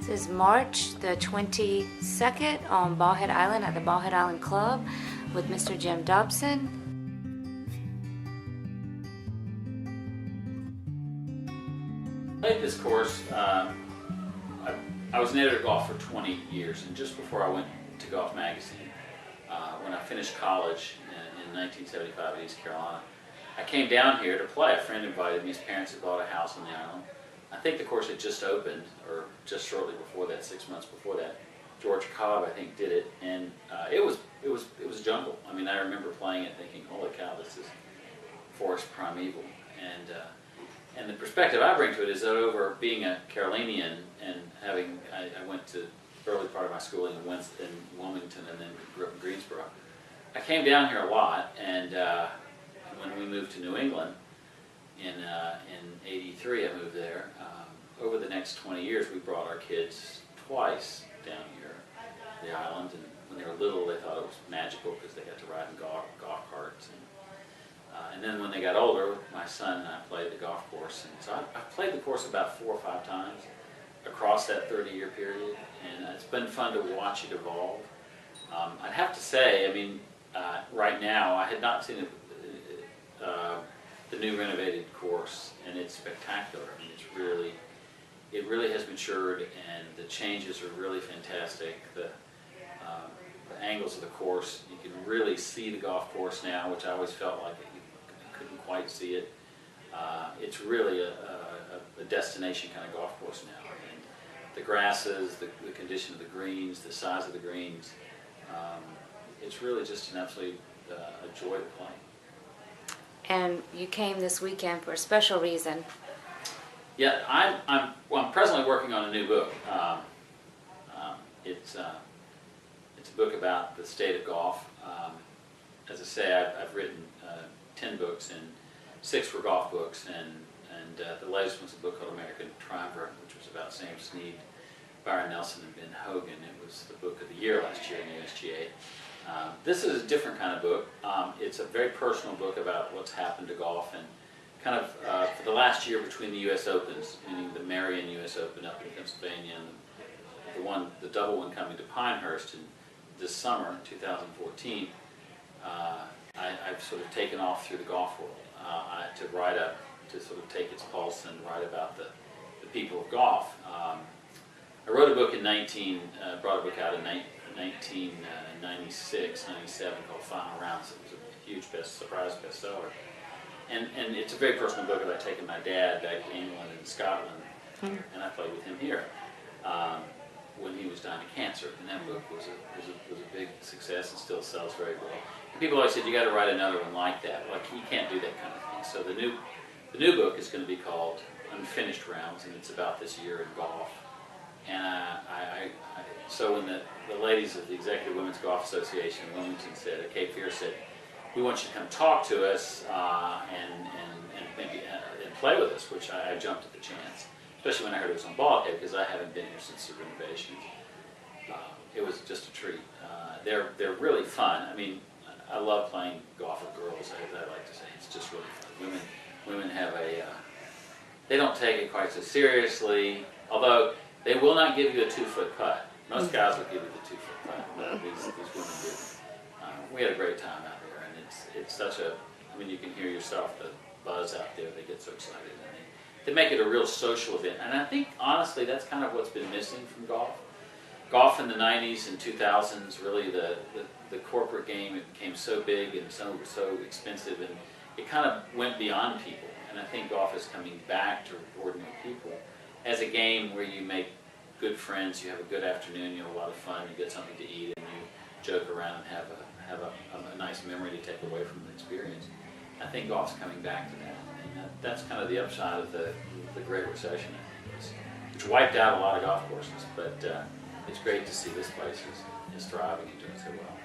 This is March the 22nd on BaldHead Island at the BaldHead Island Club with Mr. Jim Dodson. I played this course. I was an editor of golf for 20 years, and just before I went to Golf Magazine, when I finished college in 1975 in East Carolina, I came down here to play. A friend invited me. His parents had bought a house on the island. I think the course had just opened, or just shortly before that, 6 months before that. George Cobb, I think, did it, and it was jungle. I mean, I remember playing it, thinking, "Holy cow, this is forest primeval." And the perspective I bring to it is that over being a Carolinian and having, I went to the early part of my schooling in Wilmington and then grew up in Greensboro. I came down here a lot, and when we moved to New England in '83, I moved there. Over the next 20 years, we brought our kids twice down here, to the island, and when they were little, they thought it was magical because they got to ride in golf carts. And then when they got older, my son and I played the golf course. And so I've played the course about 4 or 5 times across that 30-year period, and it's been fun to watch it evolve. I'd have to say, I mean, right now, I had not seen the new renovated course, and it's spectacular. I mean, it really has matured, and the changes are really fantastic. The angles of the course, you can really see the golf course now, which I always felt like you couldn't quite see it. It's really a destination kind of golf course now. And the grasses, the condition of the greens, the size of the greens, it's really just an absolute a joy to play. And you came this weekend for a special reason. Yeah, I'm presently working on a new book. It's a book about the state of golf. As I say, I've written 10 books, and 6 were golf books, and the latest was a book called American Triumvirate, which was about Sam Snead, Byron Nelson, and Ben Hogan. It was the book of the year last year in the USGA. This is a different kind of book. It's a very personal book about what's happened to golf, and kind of for the last year between the U.S. Opens, meaning the Marion U.S. Open up in Pennsylvania, and the double one coming to Pinehurst in this summer, 2014. I've sort of taken off through the golf world to sort of take its pulse and write about the people of golf. I wrote a book brought a book out in 1996, 97 called Final Rounds. It was a huge surprise bestseller. And it's a very personal book about taking my dad back to England and Scotland, and I played with him here when he was dying of cancer. And that book was a big success and still sells very well. And people always said, "You got to write another one like that." Like, you can't do that kind of thing. So the new book is going to be called Unfinished Rounds, and it's about this year in golf. And so when the ladies of the Executive Women's Golf Association in Wilmington said, Cape Fear said, "We want you to come talk to us and play with us," which I jumped at the chance, especially when I heard it was on BaldHead, because I haven't been here since the renovation. It was just a treat. They're really fun. I mean, I love playing golf with girls, as I like to say. It's just really fun. Women have they don't take it quite so seriously, although they will not give you a 2-foot putt. Most guys will give you the 2-foot putt, but these women do. We had a great time out there, and it's such a, I mean, you can hear yourself, the buzz out there. They get so excited, and they make it a real social event. And I think, honestly, that's kind of what's been missing from golf. Golf in the 90s and 2000s, really the corporate game, it became so big and so expensive, and it kind of went beyond people. And I think golf is coming back to ordinary people as a game where you make good friends, you have a good afternoon, you have a lot of fun, you get something to eat, and you joke around and have a nice memory to take away from the experience. I think golf's coming back to that, and that's kind of the upside of the Great Recession, I think, which wiped out a lot of golf courses. But it's great to see this place is thriving and doing so well.